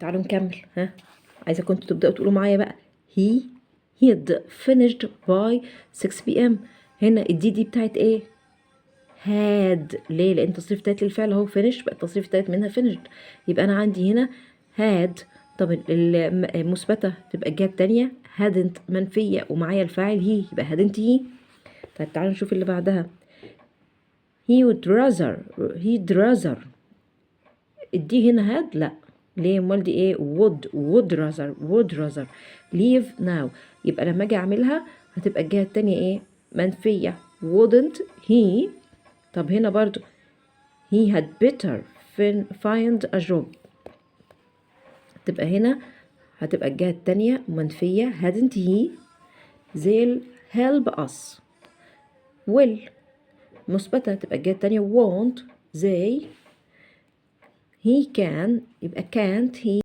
تعالوا نكمل. عايزة كنتوا تبدأوا تقولوا معايا بقى. he'd finished by 6 p.m. هنا الدي بتاعت ايه؟ had. ليه؟ لان التصريف التالت للفعل اهو finish، بقى التصريف التالت منها finished. يبقى انا عندي هنا had. طب المثبتة تبقى الجهة التانية hadn't منفية ومعايا الفاعل he، يبقى hadn't he. طيب تعالوا نشوف اللي بعدها. he'd rather. الدي هنا had؟ لا. ليه؟ امال دي ايه؟ would rather leave now. يبقى لما اجي اعملها هتبقى الجهة التانية ايه؟ منفية. wouldn't he. طب هنا برضو he had better find a job. تبقى هنا هتبقى الجهة التانية منفية hadn't he. they'll help us. will مثبتة تبقى الجهة التانية won't they. he can يبقى can't he.